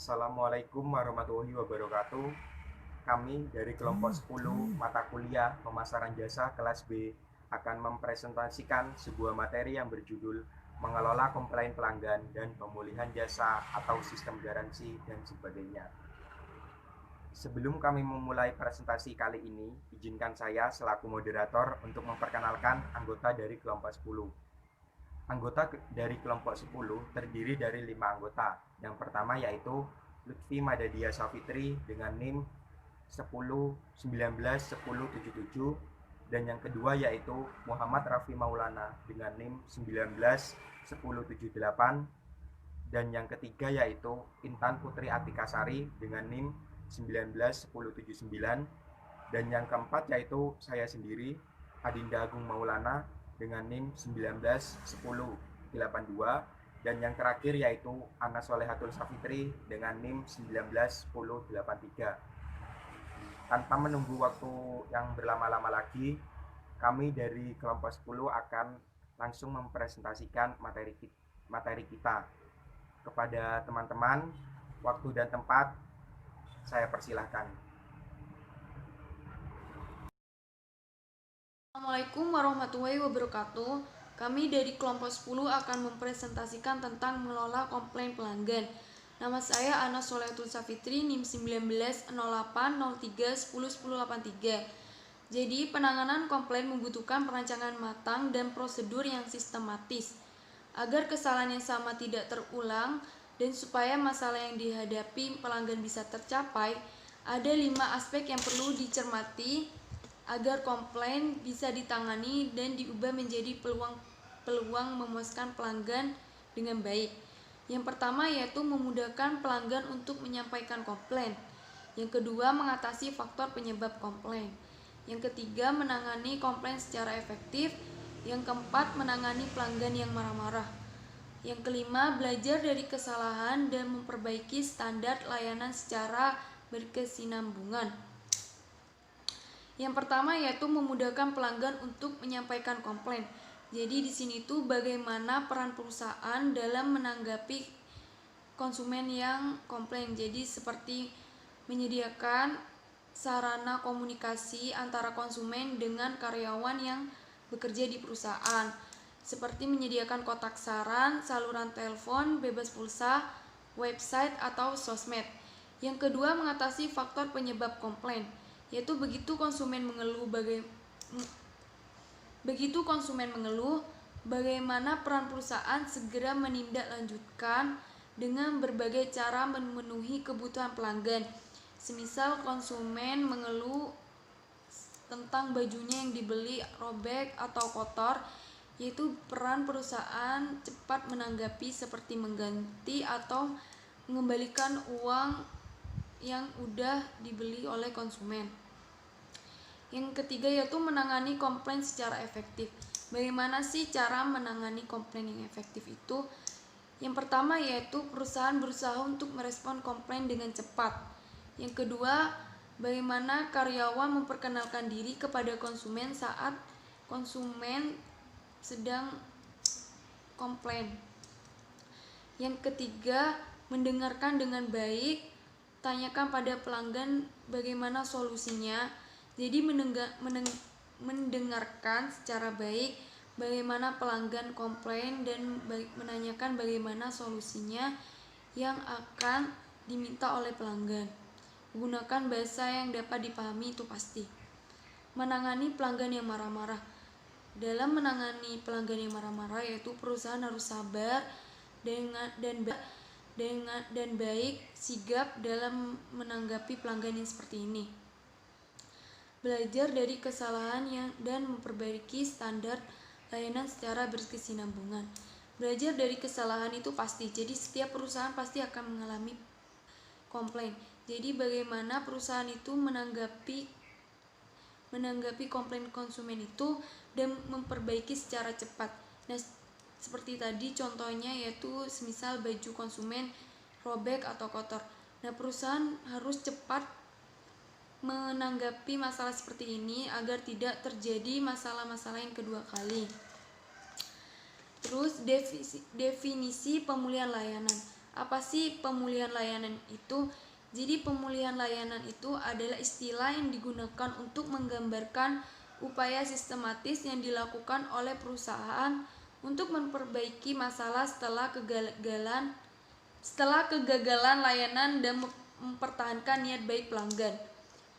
Assalamualaikum warahmatullahi wabarakatuh. Kami dari kelompok 10 mata kuliah pemasaran jasa kelas B akan mempresentasikan sebuah materi yang berjudul mengelola komplain pelanggan dan pemulihan jasa atau sistem garansi dan sebagainya. Sebelum kami memulai presentasi kali ini, izinkan saya selaku moderator untuk memperkenalkan anggota dari kelompok 10. Anggota dari kelompok 10 terdiri dari 5 anggota. Yang pertama yaitu Lutfi Madadia Safitri dengan NIM 10191077, dan yang kedua yaitu Muhammad Rafi Maulana dengan NIM 191078, dan yang ketiga yaitu Intan Putri Atikasari dengan NIM 191079, dan yang keempat yaitu saya sendiri Adinda Agung Maulana dengan NIM 191082, dan yang terakhir yaitu Ana Solehatul Safitri dengan NIM 191083. Tanpa menunggu waktu yang berlama-lama lagi, kami dari kelompok 10 akan langsung mempresentasikan materi kita. Kepada teman-teman, waktu dan tempat saya persilahkan. Assalamualaikum warahmatullahi wabarakatuh. Kami dari kelompok 10 akan mempresentasikan tentang mengelola komplain pelanggan. Nama saya Ana Solehatul Safitri, NIM 190803101083. Jadi, penanganan komplain membutuhkan perancangan matang dan prosedur yang sistematis. Agar kesalahan yang sama tidak terulang dan supaya masalah yang dihadapi pelanggan bisa tercapai, ada 5 aspek yang perlu dicermati agar komplain bisa ditangani dan diubah menjadi peluang memuaskan pelanggan dengan baik. Yang pertama yaitu memudahkan pelanggan untuk menyampaikan komplain. Yang kedua, mengatasi faktor penyebab komplain. Yang ketiga, menangani komplain secara efektif. Yang keempat, menangani pelanggan yang marah-marah. Yang kelima, belajar dari kesalahan dan memperbaiki standar layanan secara berkesinambungan. Yang pertama yaitu memudahkan pelanggan untuk menyampaikan komplain. Jadi di sini tuh bagaimana peran perusahaan dalam menanggapi konsumen yang komplain. Jadi seperti menyediakan sarana komunikasi antara konsumen dengan karyawan yang bekerja di perusahaan, seperti menyediakan kotak saran, saluran telepon bebas pulsa, website atau sosmed. Yang kedua, mengatasi faktor penyebab komplain, yaitu begitu konsumen mengeluh bagaimana peran perusahaan segera menindaklanjutkan dengan berbagai cara memenuhi kebutuhan pelanggan. Semisal konsumen mengeluh tentang bajunya yang dibeli robek atau kotor, yaitu peran perusahaan cepat menanggapi seperti mengganti atau mengembalikan uang yang udah dibeli oleh konsumen. Yang ketiga yaitu menangani komplain secara efektif. Bagaimana sih cara menangani komplain yang efektif itu? Yang pertama yaitu perusahaan berusaha untuk merespon komplain dengan cepat. Yang kedua, bagaimana karyawan memperkenalkan diri kepada konsumen saat konsumen sedang komplain. Yang ketiga, mendengarkan dengan baik, tanyakan pada pelanggan bagaimana solusinya. Jadi mendengarkan secara baik bagaimana pelanggan komplain dan menanyakan bagaimana solusinya yang akan diminta oleh pelanggan. Gunakan bahasa yang dapat dipahami, itu pasti. Menangani pelanggan yang marah-marah. Dalam menangani pelanggan yang marah-marah yaitu perusahaan harus sabar dan baik sigap dalam menanggapi pelanggan yang seperti ini. Belajar dari kesalahan dan memperbaiki standar layanan secara berkesinambungan. Belajar dari kesalahan itu pasti. Jadi setiap perusahaan pasti akan mengalami komplain. Jadi bagaimana perusahaan itu menanggapi komplain konsumen itu dan memperbaiki secara cepat. Nah, seperti tadi contohnya yaitu semisal baju konsumen robek atau kotor. Nah, perusahaan harus cepat menanggapi masalah seperti ini agar tidak terjadi masalah-masalah yang kedua kali. Terus definisi pemulihan layanan. Apa sih pemulihan layanan itu? Jadi pemulihan layanan itu adalah istilah yang digunakan untuk menggambarkan upaya sistematis yang dilakukan oleh perusahaan untuk memperbaiki masalah setelah kegagalan layanan dan mempertahankan niat baik pelanggan.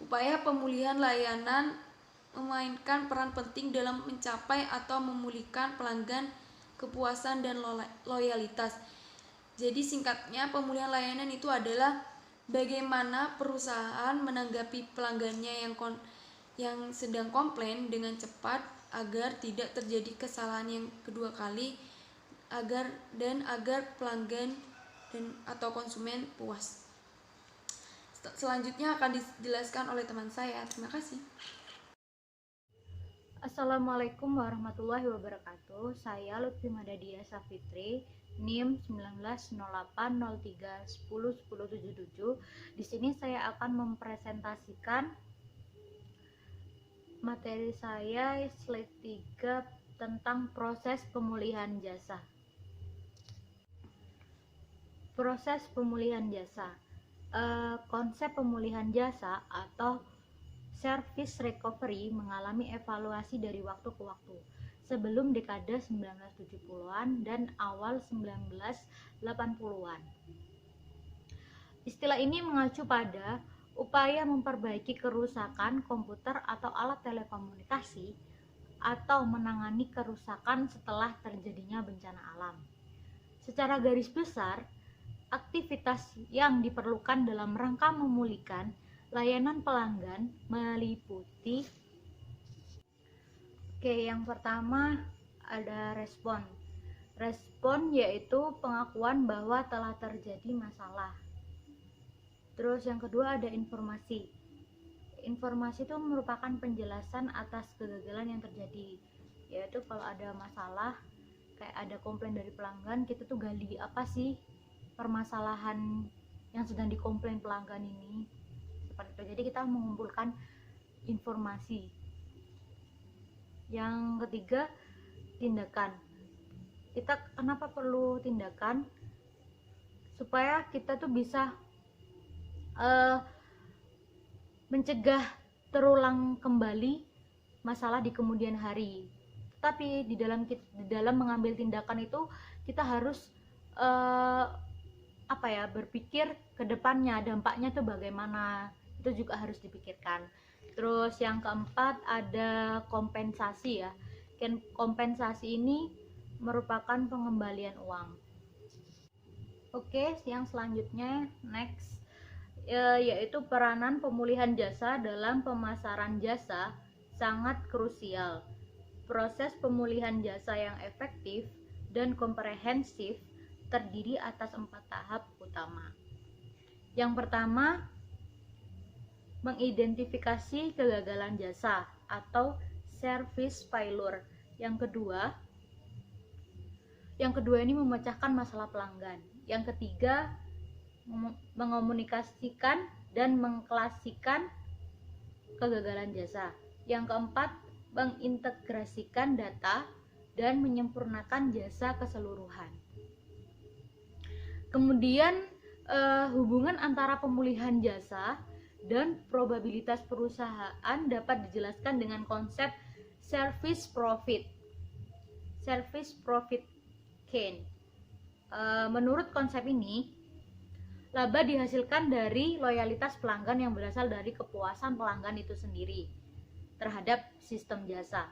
Upaya pemulihan layanan memainkan peran penting dalam mencapai atau memulihkan pelanggan, kepuasan dan loyalitas. Jadi singkatnya, pemulihan layanan itu adalah bagaimana perusahaan menanggapi pelanggannya yang sedang komplain dengan cepat agar tidak terjadi kesalahan yang kedua kali, agar pelanggan atau konsumen puas. Selanjutnya akan dijelaskan oleh teman saya. Terima kasih. Assalamualaikum warahmatullahi wabarakatuh. Saya Lutfi Madadia Safitri, NIM 190803101077. Di sini saya akan mempresentasikan materi saya slide 3 tentang proses pemulihan jasa. Proses pemulihan jasa. Konsep pemulihan jasa atau service recovery mengalami evaluasi dari waktu ke waktu sebelum dekade 1970-an dan awal 1980-an. Istilah ini mengacu pada upaya memperbaiki kerusakan komputer atau alat telekomunikasi atau menangani kerusakan setelah terjadinya bencana alam. Secara garis besar, aktivitas yang diperlukan dalam rangka memulihkan layanan pelanggan meliputi yang pertama ada respon. Respon yaitu pengakuan bahwa telah terjadi masalah. Terus yang kedua ada informasi. Informasi itu merupakan penjelasan atas kegagalan yang terjadi. Yaitu kalau ada masalah, kayak ada komplain dari pelanggan, kita tuh gali apa sih permasalahan yang sedang dikomplain pelanggan ini. Jadi kita mengumpulkan informasi. Yang ketiga, tindakan. Kita kenapa perlu tindakan? Supaya kita tuh bisa mencegah terulang kembali masalah di kemudian hari. Tapi di dalam mengambil tindakan itu kita harus berpikir ke depannya, dampaknya tuh bagaimana. Itu juga harus dipikirkan. Terus yang keempat ada kompensasi ya. Kompensasi ini merupakan pengembalian uang. Oke, yang selanjutnya next yaitu peranan pemulihan jasa dalam pemasaran jasa sangat krusial. Proses pemulihan jasa yang efektif dan komprehensif terdiri atas 4 tahap utama. Yang pertama, mengidentifikasi kegagalan jasa atau service failure. Yang kedua ini memecahkan masalah pelanggan. Yang ketiga, mengomunikasikan dan mengklasikan kegagalan jasa. Yang keempat, mengintegrasikan data dan menyempurnakan jasa keseluruhan. Kemudian hubungan antara pemulihan jasa dan probabilitas perusahaan dapat dijelaskan dengan konsep service profit gain. Menurut konsep ini, laba dihasilkan dari loyalitas pelanggan yang berasal dari kepuasan pelanggan itu sendiri terhadap sistem jasa.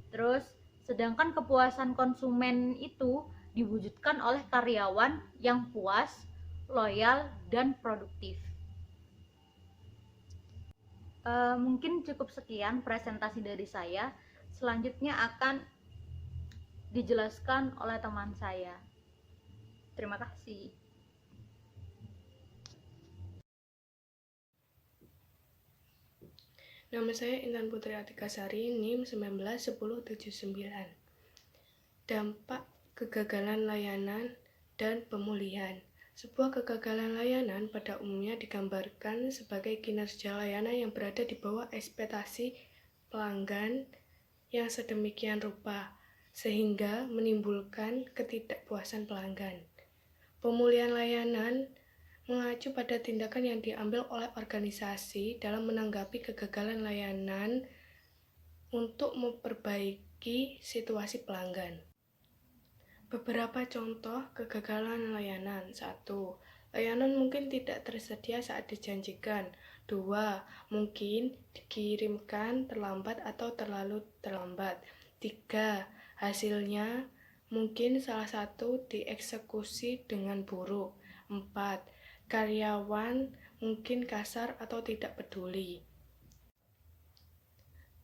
Terus, sedangkan kepuasan konsumen itu diwujudkan oleh karyawan yang puas, loyal, dan produktif. Mungkin cukup sekian presentasi dari saya. Selanjutnya akan dijelaskan oleh teman saya. Terima kasih. Nama saya Intan Putri Atikasari, NIM 191079. Dampak kegagalan layanan dan pemulihan. Sebuah kegagalan layanan pada umumnya digambarkan sebagai kinerja layanan yang berada di bawah ekspektasi pelanggan yang sedemikian rupa, sehingga menimbulkan ketidakpuasan pelanggan. Pemulihan layanan mengacu pada tindakan yang diambil oleh organisasi dalam menanggapi kegagalan layanan untuk memperbaiki situasi pelanggan. Beberapa contoh kegagalan layanan. 1. Layanan mungkin tidak tersedia saat dijanjikan. 2. Mungkin dikirimkan terlambat atau terlalu terlambat. 3. Hasilnya mungkin salah satu dieksekusi dengan buruk. 4. Karyawan mungkin kasar atau tidak peduli.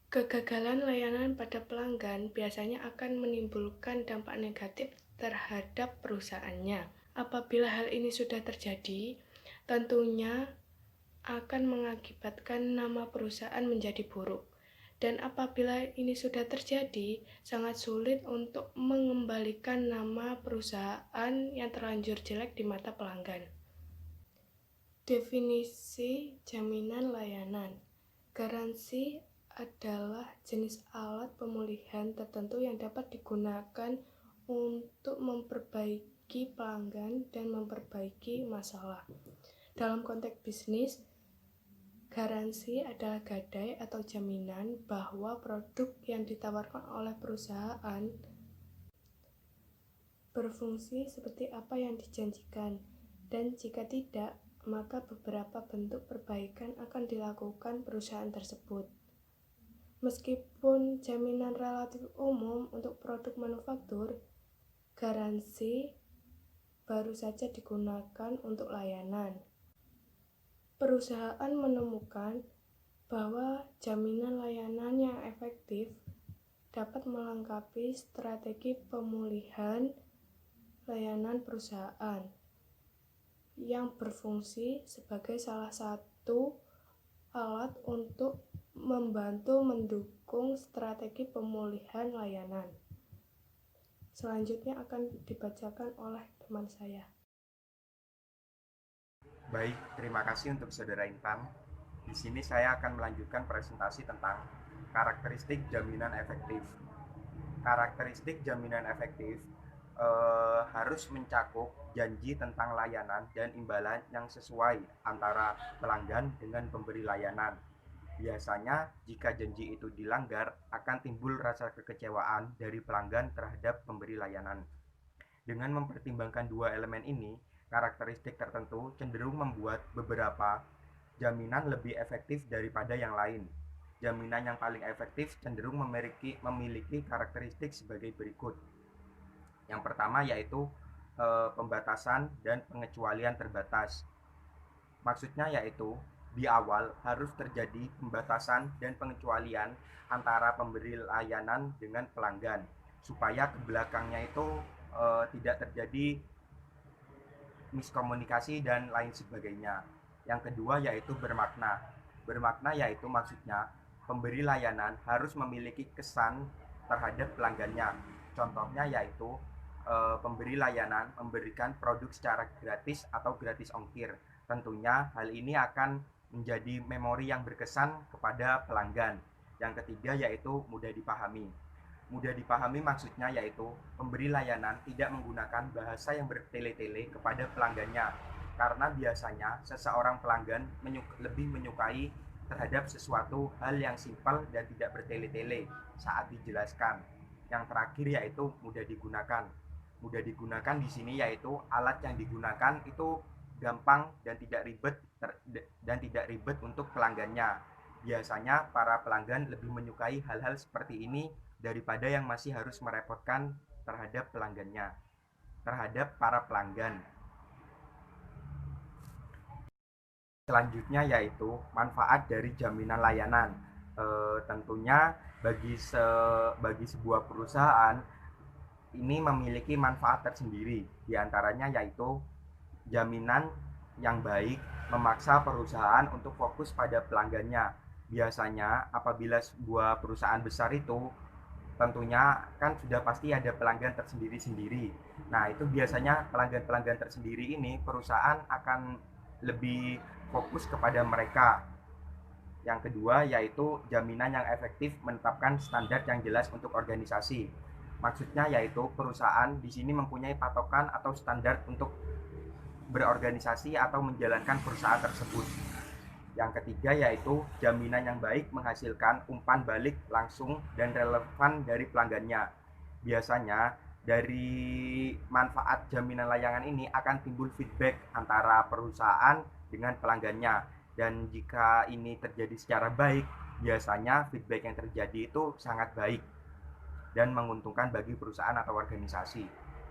Kegagalan layanan pada pelanggan biasanya akan menimbulkan dampak negatif terhadap perusahaannya. Apabila hal ini sudah terjadi, tentunya akan mengakibatkan nama perusahaan menjadi buruk. Dan apabila ini sudah terjadi, sangat sulit untuk mengembalikan nama perusahaan yang terlanjur jelek di mata pelanggan. Definisi jaminan layanan. Garansi adalah jenis alat pemulihan tertentu yang dapat digunakan untuk memperbaiki pelanggan dan memperbaiki masalah. Dalam konteks bisnis, garansi adalah gadai atau jaminan bahwa produk yang ditawarkan oleh perusahaan berfungsi seperti apa yang dijanjikan, dan jika tidak, maka beberapa bentuk perbaikan akan dilakukan perusahaan tersebut. Meskipun jaminan relatif umum untuk produk manufaktur, garansi baru saja digunakan untuk layanan. Perusahaan menemukan bahwa jaminan layanan yang efektif dapat melengkapi strategi pemulihan layanan perusahaan yang berfungsi sebagai salah satu alat untuk membantu mendukung strategi pemulihan layanan. Selanjutnya akan dibacakan oleh teman saya. Baik, terima kasih untuk Saudara Intan. Di sini saya akan melanjutkan presentasi tentang karakteristik jaminan efektif. Karakteristik jaminan efektif harus mencakup janji tentang layanan dan imbalan yang sesuai antara pelanggan dengan pemberi layanan. Biasanya, jika janji itu dilanggar, akan timbul rasa kekecewaan dari pelanggan terhadap pemberi layanan. Dengan mempertimbangkan dua elemen ini, karakteristik tertentu cenderung membuat beberapa jaminan lebih efektif daripada yang lain. Jaminan yang paling efektif cenderung memiliki karakteristik sebagai berikut. Yang pertama yaitu pembatasan dan pengecualian terbatas. Maksudnya yaitu di awal harus terjadi pembatasan dan pengecualian antara pemberi layanan dengan pelanggan, supaya ke belakangnya itu tidak terjadi miskomunikasi dan lain sebagainya. Yang kedua yaitu bermakna. Bermakna yaitu maksudnya pemberi layanan harus memiliki kesan terhadap pelanggannya. Contohnya yaitu pemberi layanan memberikan produk secara gratis atau gratis ongkir. Tentunya hal ini akan menjadi memori yang berkesan kepada pelanggan. Yang ketiga yaitu mudah dipahami. Mudah dipahami maksudnya yaitu pemberi layanan tidak menggunakan bahasa yang bertele-tele kepada pelanggannya, karena biasanya seseorang pelanggan lebih menyukai terhadap sesuatu hal yang simpel dan tidak bertele-tele saat dijelaskan. Yang terakhir yaitu mudah digunakan. Mudah digunakan di sini yaitu alat yang digunakan itu gampang dan tidak ribet untuk pelanggannya. Biasanya para pelanggan lebih menyukai hal-hal seperti ini daripada yang masih harus merepotkan terhadap para pelanggan. Selanjutnya yaitu manfaat dari jaminan layanan. Tentunya bagi sebuah perusahaan ini memiliki manfaat tersendiri. Di antaranya yaitu jaminan yang baik memaksa perusahaan untuk fokus pada pelanggannya. Biasanya apabila sebuah perusahaan besar itu tentunya kan sudah pasti ada pelanggan tersendiri-sendiri. Nah, itu biasanya pelanggan-pelanggan tersendiri ini perusahaan akan lebih fokus kepada mereka. Yang kedua yaitu jaminan yang efektif menetapkan standar yang jelas untuk organisasi. Maksudnya yaitu perusahaan di sini mempunyai patokan atau standar untuk berorganisasi atau menjalankan perusahaan tersebut. Yang ketiga yaitu jaminan yang baik menghasilkan umpan balik langsung dan relevan dari pelanggannya. Biasanya dari manfaat jaminan layanan ini akan timbul feedback antara perusahaan dengan pelanggannya, dan jika ini terjadi secara baik, biasanya feedback yang terjadi itu sangat baik dan menguntungkan bagi perusahaan atau organisasi.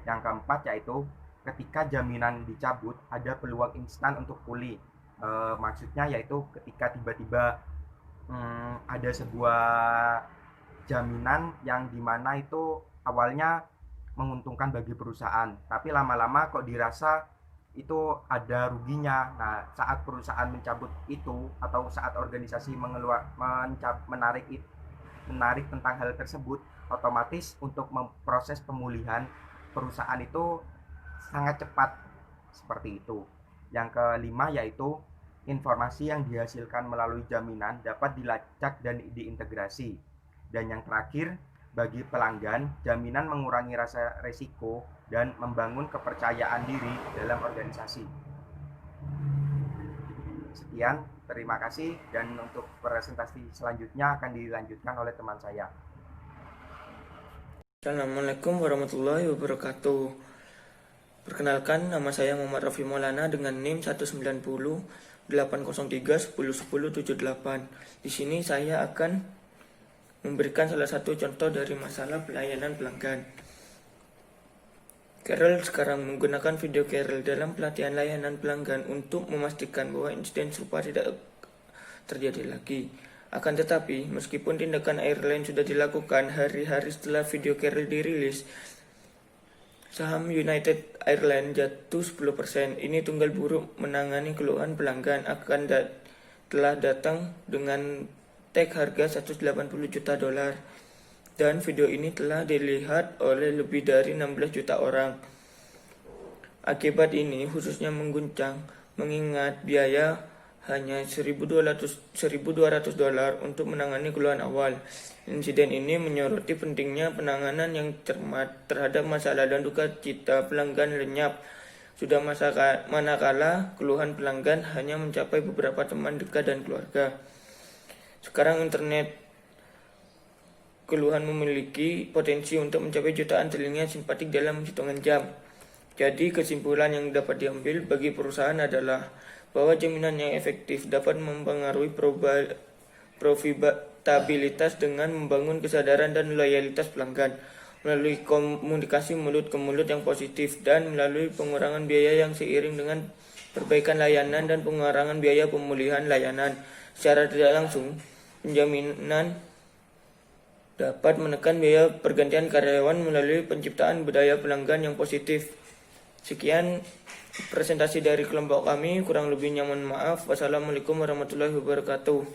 Yang keempat yaitu ketika jaminan dicabut ada peluang instan untuk pulih. Maksudnya yaitu ketika tiba-tiba ada sebuah jaminan yang dimana itu awalnya menguntungkan bagi perusahaan, tapi lama-lama kok dirasa itu ada ruginya. Nah, saat perusahaan mencabut itu atau saat organisasi menarik tentang hal tersebut, otomatis untuk memproses pemulihan perusahaan itu sangat cepat, seperti itu. Yang kelima yaitu informasi yang dihasilkan melalui jaminan dapat dilacak dan diintegrasi. Dan yang terakhir, bagi pelanggan, jaminan mengurangi rasa resiko dan membangun kepercayaan diri dalam organisasi. Sekian, terima kasih, dan untuk presentasi selanjutnya akan dilanjutkan oleh teman saya. Assalamualaikum warahmatullahi wabarakatuh. Perkenalkan, nama saya Muhammad Rafi Maulana dengan NIM 190-803-101078. Di sini saya akan memberikan salah satu contoh dari masalah pelayanan pelanggan. Carol sekarang menggunakan video Carol dalam pelatihan layanan pelanggan untuk memastikan bahwa insiden serupa tidak terjadi lagi. Akan tetapi, meskipun tindakan airline sudah dilakukan hari-hari setelah video Carol dirilis, saham United Airlines jatuh 10%. Ini tunggal buruk menangani keluhan pelanggan telah datang dengan tag harga $180 juta. Dan video ini telah dilihat oleh lebih dari 16 juta orang. Akibat ini khususnya mengguncang, mengingat biaya hanya $1.200 untuk menangani keluhan awal. Insiden ini menyoroti pentingnya penanganan yang cermat terhadap masalah dan duka cita pelanggan lenyap. Sudah manakala keluhan pelanggan hanya mencapai beberapa teman dekat dan keluarga. Sekarang internet keluhan memiliki potensi untuk mencapai jutaan telinga simpatik dalam hitungan jam. Jadi kesimpulan yang dapat diambil bagi perusahaan adalah bahwa jaminan yang efektif dapat mempengaruhi profitabilitas dengan membangun kesadaran dan loyalitas pelanggan melalui komunikasi mulut ke mulut yang positif dan melalui pengurangan biaya yang seiring dengan perbaikan layanan dan pengurangan biaya pemulihan layanan. Secara tidak langsung, penjaminan dapat menekan biaya pergantian karyawan melalui penciptaan budaya pelanggan yang positif. Sekian presentasi dari kelompok kami, kurang lebihnya mohon maaf. Wassalamualaikum warahmatullahi wabarakatuh.